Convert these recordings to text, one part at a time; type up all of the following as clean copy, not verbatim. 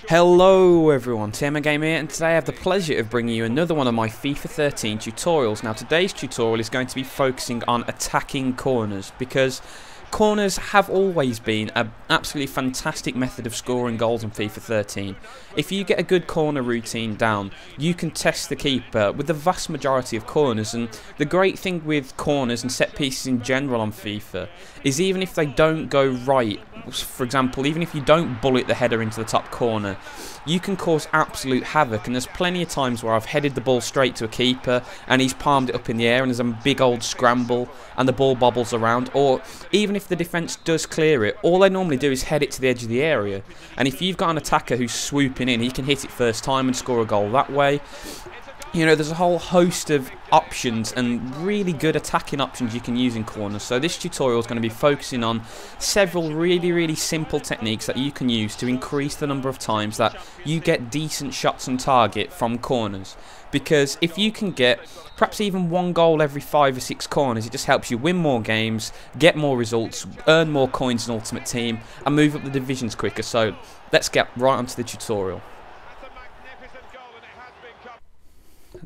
Hello everyone, TMMgamer here, and today I have the pleasure of bringing you another one of my FIFA 13 tutorials. Now today's tutorial is going to be focusing on attacking corners, because corners have always been an absolutely fantastic method of scoring goals in FIFA 13. If you get a good corner routine down, you can test the keeper with the vast majority of corners. And the great thing with corners and set pieces in general on FIFA is even if they don't go right, for example, even if you don't bullet the header into the top corner, you can cause absolute havoc. And there's plenty of times where I've headed the ball straight to a keeper and he's palmed it up in the air and there's a big old scramble and the ball bobbles around. Or even if the defence does clear it, all they normally do is head it to the edge of the area. And if you've got an attacker who's swooping in, he can hit it first time and score a goal that way. You know, there's a whole host of options and really good attacking options you can use in corners. So this tutorial is going to be focusing on several really simple techniques that you can use to increase the number of times that you get decent shots on target from corners. Because if you can get perhaps even one goal every 5 or 6 corners, it just helps you win more games, get more results, earn more coins in Ultimate Team, and move up the divisions quicker. So let's get right onto the tutorial.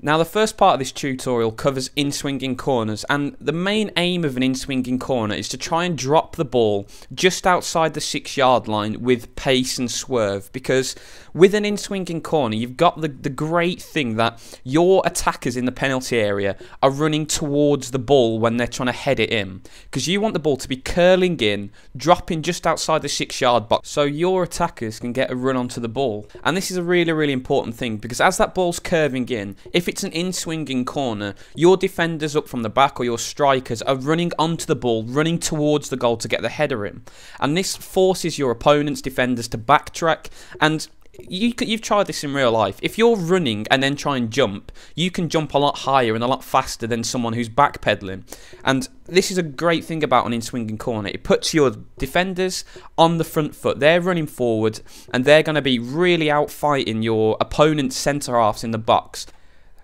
Now the first part of this tutorial covers in-swinging corners, and the main aim of an in-swinging corner is to try and drop the ball just outside the 6-yard line with pace and swerve. Because with an in-swinging corner, you've got the great thing that your attackers in the penalty area are running towards the ball when they're trying to head it in, because you want the ball to be curling in, dropping just outside the 6-yard box so your attackers can get a run onto the ball. And this is a really important thing, because as that ball's curving in, if it's an in-swinging corner, your defenders up from the back or your strikers are running onto the ball, running towards the goal to get the header in. And this forces your opponent's defenders to backtrack. And you've tried this in real life. If you're running and then try and jump, you can jump a lot higher and a lot faster than someone who's backpedaling. And this is a great thing about an in-swinging corner. It puts your defenders on the front foot. They're running forward and they're going to be really out fighting your opponent's centre halves in the box.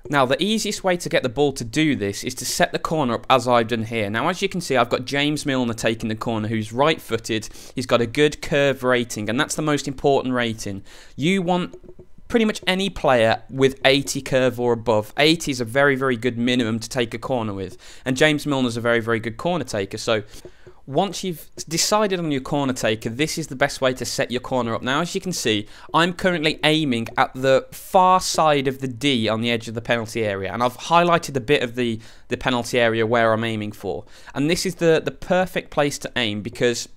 Now the easiest way to get the ball to do this is to set the corner up as I've done here. Now as you can see, I've got James Milner taking the corner, who's right footed. He's got a good curve rating, and that's the most important rating. You want pretty much any player with 80 curve or above. 80 is a very good minimum to take a corner with, and James Milner's a very good corner taker. So once you've decided on your corner taker, this is the best way to set your corner up. Now as you can see, I'm currently aiming at the far side of the D on the edge of the penalty area, and I've highlighted a bit of the penalty area where I'm aiming for. And this is the perfect place to aim, because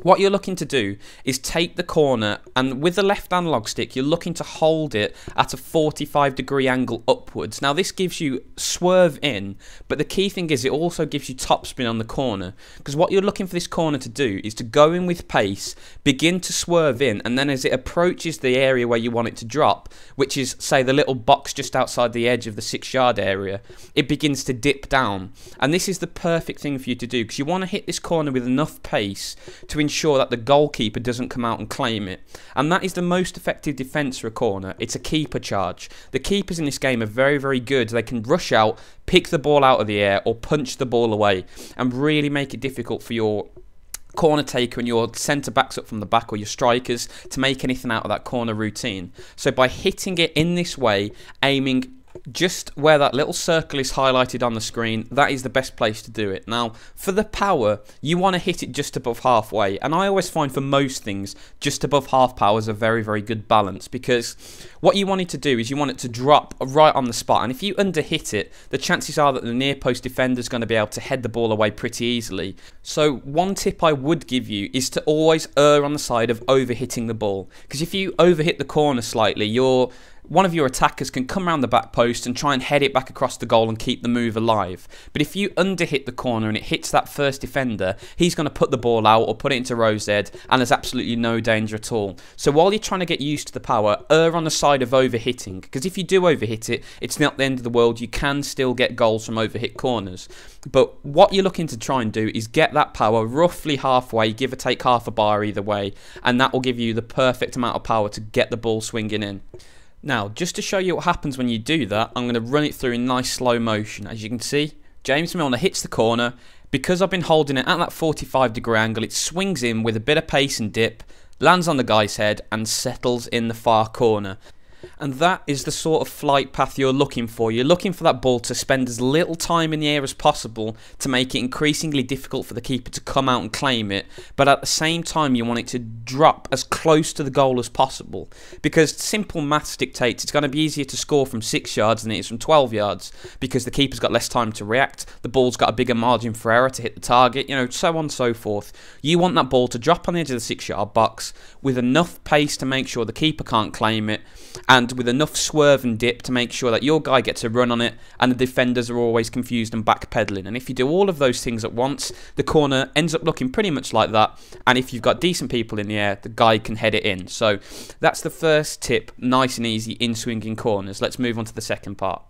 what you're looking to do is take the corner, and with the left analog stick you're looking to hold it at a 45-degree angle upwards. Now this gives you swerve in, but the key thing is it also gives you topspin on the corner, because what you're looking for this corner to do is to go in with pace, begin to swerve in, and then as it approaches the area where you want it to drop, which is say the little box just outside the edge of the 6-yard area, it begins to dip down. And this is the perfect thing for you to do, because you want to hit this corner with enough pace to ensure that the goalkeeper doesn't come out and claim it. And that is the most effective defence for a corner. It's a keeper charge. The keepers in this game are very good. They can rush out, pick the ball out of the air, or punch the ball away, and really make it difficult for your corner taker and your centre backs up from the back or your strikers to make anything out of that corner routine. So by hitting it in this way, aiming just where that little circle is highlighted on the screen, that is the best place to do it. Now for the power, you want to hit it just above halfway, and I always find for most things just above half power is a very good balance, because what you want it to do is you want it to drop right on the spot, and if you underhit it, the chances are that the near post defender is going to be able to head the ball away pretty easily. So one tip I would give you is to always err on the side of overhitting the ball, because if you overhit the corner slightly, one of your attackers can come around the back post and try and head it back across the goal and keep the move alive. But if you underhit the corner and it hits that first defender, he's going to put the ball out or put it into row Z, and there's absolutely no danger at all. So while you're trying to get used to the power, err on the side of overhitting, because if you do overhit it, it's not the end of the world. You can still get goals from overhit corners. But what you're looking to try and do is get that power roughly halfway, give or take half a bar either way, and that will give you the perfect amount of power to get the ball swinging in. Now, just to show you what happens when you do that, I'm going to run it through in nice slow motion. As you can see, James Milner hits the corner. Because I've been holding it at that 45-degree angle, it swings in with a bit of pace and dip, lands on the guy's head and settles in the far corner. And that is the sort of flight path you're looking for. You're looking for that ball to spend as little time in the air as possible to make it increasingly difficult for the keeper to come out and claim it, but at the same time you want it to drop as close to the goal as possible, because simple maths dictates it's going to be easier to score from 6 yards than it is from 12 yards, because the keeper's got less time to react, the ball's got a bigger margin for error to hit the target, you know, so on and so forth. You want that ball to drop on the edge of the 6-yard box with enough pace to make sure the keeper can't claim it, and with enough swerve and dip to make sure that your guy gets a run on it and the defenders are always confused and backpedaling. And if you do all of those things at once, the corner ends up looking pretty much like that, and if you've got decent people in the air, the guy can head it in. So that's the first tip, nice and easy in swinging corners. Let's move on to the second part.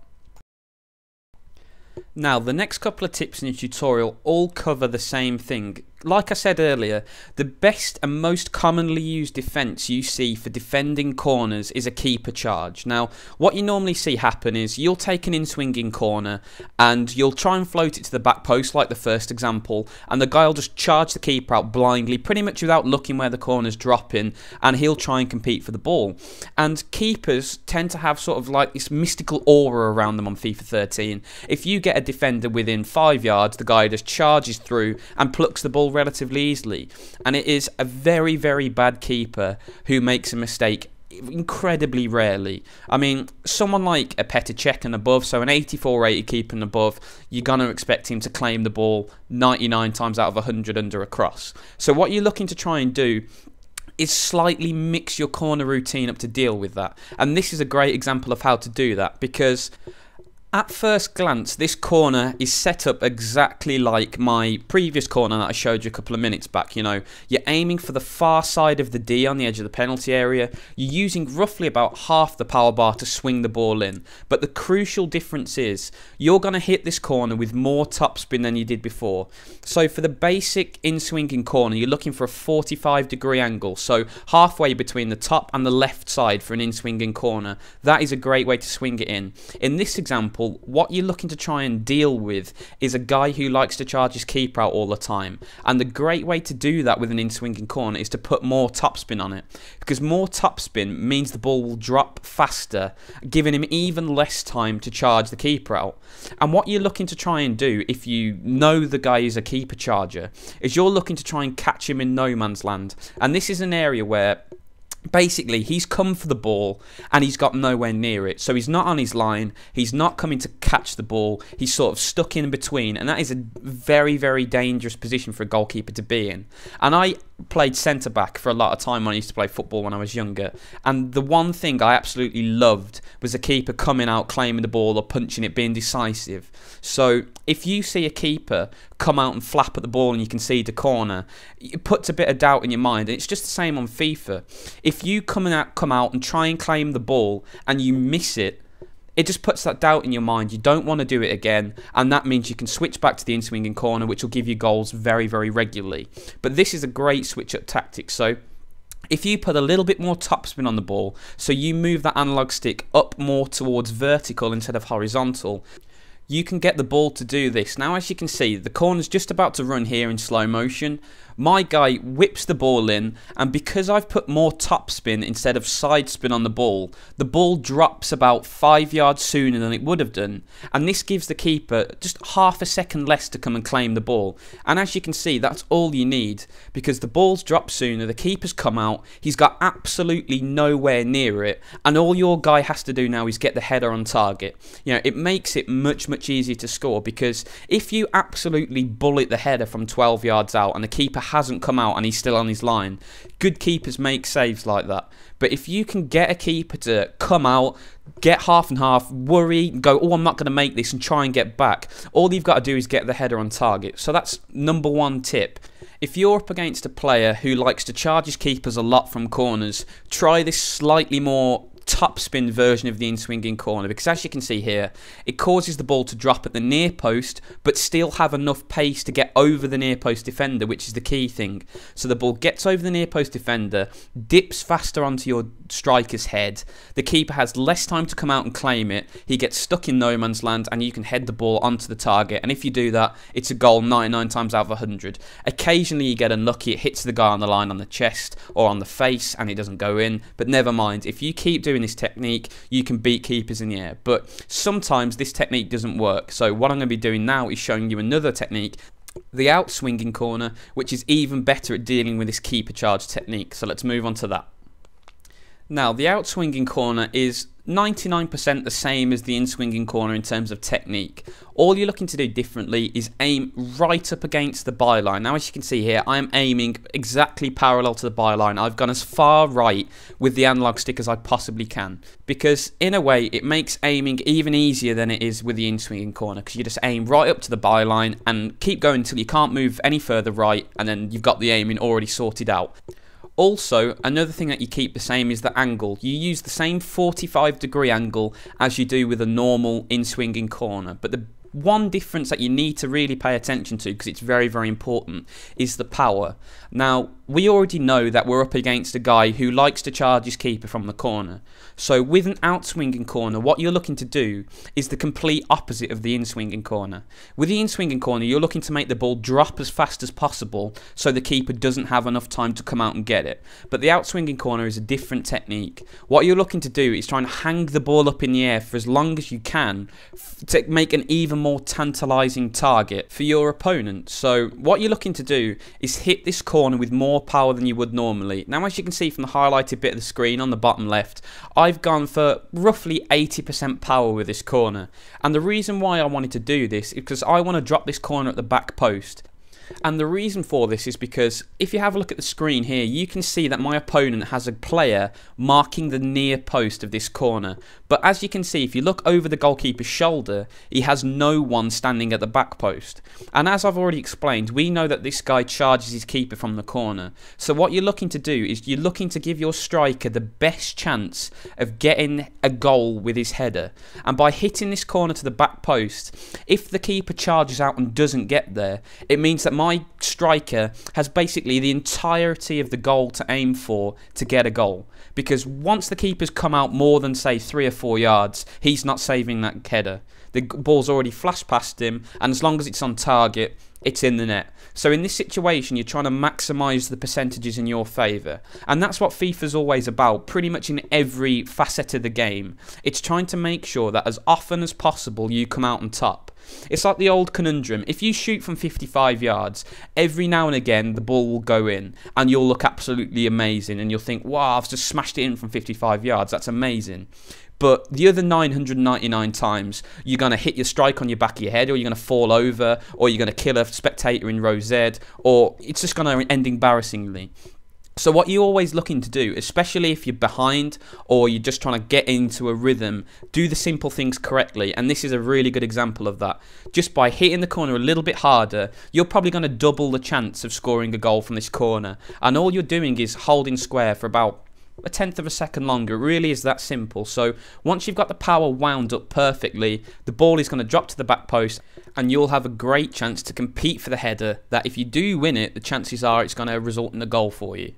Now, the next couple of tips in the tutorial all cover the same thing. Like I said earlier, the best and most commonly used defence you see for defending corners is a keeper charge. Now, what you normally see happen is you'll take an in-swinging corner and you'll try and float it to the back post like the first example, and the guy will just charge the keeper out blindly, pretty much without looking where the corner's dropping, and he'll try and compete for the ball. And keepers tend to have sort of like this mystical aura around them on FIFA 13. If you get a defender within 5 yards, the guy just charges through and plucks the ball relatively easily, and it is a very, very bad keeper who makes a mistake incredibly rarely. I mean, someone like a Petr Cech and above, so an 84 rated keeper and above, you're going to expect him to claim the ball 99 times out of 100 under a cross. So what you're looking to try and do is slightly mix your corner routine up to deal with that, and this is a great example of how to do that, because at first glance, this corner is set up exactly like my previous corner that I showed you a couple of minutes back. You know, you're aiming for the far side of the D on the edge of the penalty area. You're using roughly about half the power bar to swing the ball in. But the crucial difference is you're going to hit this corner with more topspin than you did before. So for the basic in-swinging corner, you're looking for a 45-degree angle. So halfway between the top and the left side for an in-swinging corner. That is a great way to swing it in. In this example, what you're looking to try and deal with is a guy who likes to charge his keeper out all the time, and the great way to do that with an in-swinging corner is to put more topspin on it, because more topspin means the ball will drop faster, giving him even less time to charge the keeper out. And what you're looking to try and do, if you know the guy is a keeper charger, is you're looking to try and catch him in no man's land, and this is an area where basically he's come for the ball and he's got nowhere near it, so he's not on his line, he's not coming to catch the ball, he's sort of stuck in between, and that is a very, very dangerous position for a goalkeeper to be in. And I played centre back for a lot of time when I used to play football when I was younger, and the one thing I absolutely loved was a keeper coming out, claiming the ball or punching it, being decisive. So if you see a keeper come out and flap at the ball and you concede a corner, it puts a bit of doubt in your mind, and it's just the same on FIFA. If you come out and try and claim the ball and you miss it, it just puts that doubt in your mind. You don't want to do it again, and that means you can switch back to the in-swinging corner, which will give you goals very, very regularly. But this is a great switch-up tactic. So if you put a little bit more topspin on the ball, so you move that analog stick up more towards vertical instead of horizontal, you can get the ball to do this. Now, as you can see, the corner's just about to run here in slow motion. My guy whips the ball in, and because I've put more topspin instead of side spin on the ball drops about 5 yards sooner than it would have done, and this gives the keeper just half a second less to come and claim the ball. And as you can see, that's all you need, because the ball's dropped sooner, the keeper's come out, he's got absolutely nowhere near it, and all your guy has to do now is get the header on target. You know, it makes it much, much easier to score, because if you absolutely bullet the header from 12 yards out and the keeper hasn't come out and he's still on his line, good keepers make saves like that. But if you can get a keeper to come out, get half and half, worry, go, oh, I'm not going to make this, and try and get back, all you've got to do is get the header on target. So that's number one tip. If you're up against a player who likes to charge his keepers a lot from corners, try this slightly more topspin version of the in-swinging corner, because as you can see here, it causes the ball to drop at the near post but still have enough pace to get over the near post defender, which is the key thing. So the ball gets over the near post defender, dips faster onto your striker's head, the keeper has less time to come out and claim it, he gets stuck in no man's land, and you can head the ball onto the target, and if you do that, it's a goal 99 times out of 100. Occasionally you get unlucky, it hits the guy on the line on the chest or on the face and it doesn't go in, but never mind. If you keep doing this technique, you can beat keepers in the air, but sometimes this technique doesn't work. So what I'm going to be doing now is showing you another technique, the out-swinging corner, which is even better at dealing with this keeper charge technique. So let's move on to that. Now, the out-swinging corner is 99% the same as the in-swinging corner in terms of technique. All you're looking to do differently is aim right up against the byline. Now, as you can see here, I am aiming exactly parallel to the byline. I've gone as far right with the analog stick as I possibly can, because in a way it makes aiming even easier than it is with the in-swinging corner, because you just aim right up to the byline and keep going until you can't move any further right, and then you've got the aiming already sorted out. Also, another thing that you keep the same is the angle. You use the same 45-degree angle as you do with a normal in-swinging corner, but the one difference that you need to really pay attention to, because it's very, very important, is the power. Now, we already know that we're up against a guy who likes to charge his keeper from the corner. So with an out-swinging corner, what you're looking to do is the complete opposite of the in-swinging corner. With the in-swinging corner, you're looking to make the ball drop as fast as possible so the keeper doesn't have enough time to come out and get it. But the out-swinging corner is a different technique. What you're looking to do is try and hang the ball up in the air for as long as you can to make an even more tantalizing target for your opponent. So what you're looking to do is hit this corner with more power than you would normally. Now, as you can see from the highlighted bit of the screen on the bottom left, I've gone for roughly 80% power with this corner, and the reason why I wanted to do this is because I want to drop this corner at the back post. And the reason for this is because if you have a look at the screen here, you can see that my opponent has a player marking the near post of this corner. But as you can see, if you look over the goalkeeper's shoulder, he has no one standing at the back post. And as I've already explained, we know that this guy charges his keeper from the corner. So what you're looking to do is you're looking to give your striker the best chance of getting a goal with his header. And by hitting this corner to the back post, if the keeper charges out and doesn't get there, it means that my striker has basically the entirety of the goal to aim for to get a goal. Because once the keeper's come out more than, say, 3 or 4 yards, he's not saving that header. The ball's already flashed past him, and as long as it's on target, it's in the net. So in this situation, you're trying to maximise the percentages in your favour. And that's what FIFA's always about, pretty much in every facet of the game. It's trying to make sure that as often as possible, you come out on top. It's like the old conundrum. If you shoot from 55 yards, every now and again the ball will go in and you'll look absolutely amazing and you'll think, wow, I've just smashed it in from 55 yards, that's amazing. But the other 999 times, you're going to hit your strike on your back of your head, or you're going to fall over, or you're going to kill a spectator in row Z, or it's just going to end embarrassingly. So what you're always looking to do, especially if you're behind or you're just trying to get into a rhythm, do the simple things correctly, and this is a really good example of that. Just by hitting the corner a little bit harder, you're probably going to double the chance of scoring a goal from this corner, and all you're doing is holding square for about 1/10 of a second longer. It really is that simple. So once you've got the power wound up perfectly, the ball is going to drop to the back post and you'll have a great chance to compete for the header that if you do win it, the chances are it's going to result in a goal for you.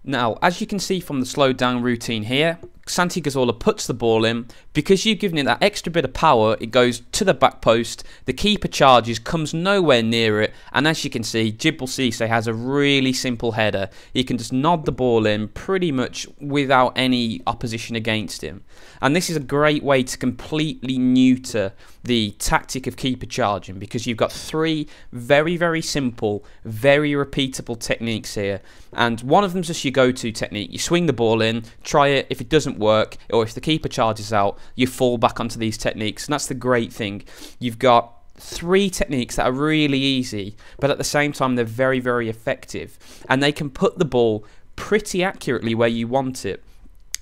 Now, as you can see from the slowed down routine here, Santi Cazorla puts the ball in. Because you've given it that extra bit of power, it goes to the back post, the keeper charges, comes nowhere near it, and as you can see, Djibril Cissé has a really simple header. He can just nod the ball in pretty much without any opposition against him. And this is a great way to completely neuter the tactic of keeper charging, because you've got 3 very, very simple, very repeatable techniques here. And one of them's just your go-to technique. You swing the ball in, try it. If it doesn't work, or if the keeper charges out, you fall back onto these techniques. And that's the great thing. You've got 3 techniques that are really easy, but at the same time, they're very, very effective. And they can put the ball pretty accurately where you want it,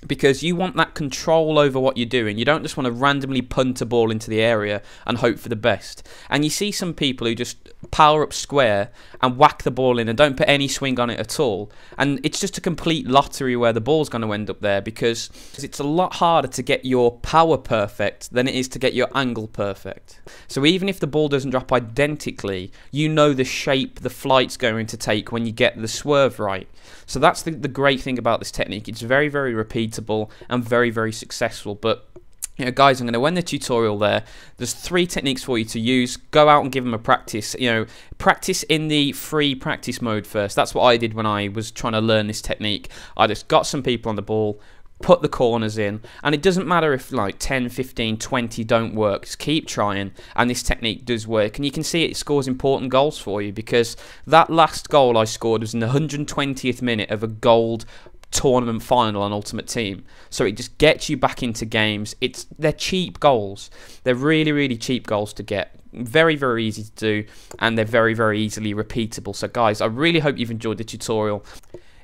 because you want that control over what you're doing. You don't just want to randomly punt a ball into the area and hope for the best. And you see some people who just power up square and whack the ball in and don't put any swing on it at all, and it's just a complete lottery where the ball's going to end up there, because it's a lot harder to get your power perfect than it is to get your angle perfect. So even if the ball doesn't drop identically, you know the shape the flight's going to take when you get the swerve right. So that's the great thing about this technique. It's very, very repeatable and very, very successful. But you know, guys, I'm going to end the tutorial there. There's 3 techniques for you to use. Go out and give them a practice. You know, practice in the free practice mode first. That's what I did when I was trying to learn this technique. I just got some people on the ball, put the corners in, and it doesn't matter if like 10, 15, 20 don't work. Just keep trying, and this technique does work. And you can see it scores important goals for you, because that last goal I scored was in the 120th minute of a gold tournament final on Ultimate Team. So it just gets you back into games. They're cheap goals. They're really, really cheap goals to get. Very, very easy to do, and they're very, very easily repeatable. So guys, I really hope you've enjoyed the tutorial.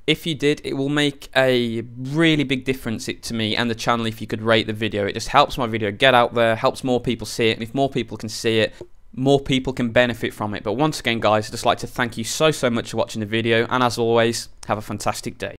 If you did, it will make a really big difference to me and the channel if you could rate the video. It just helps my video get out there, helps more people see it, and if more people can see it, more people can benefit from it. But once again, guys, I'd just like to thank you so much for watching the video, and as always, have a fantastic day.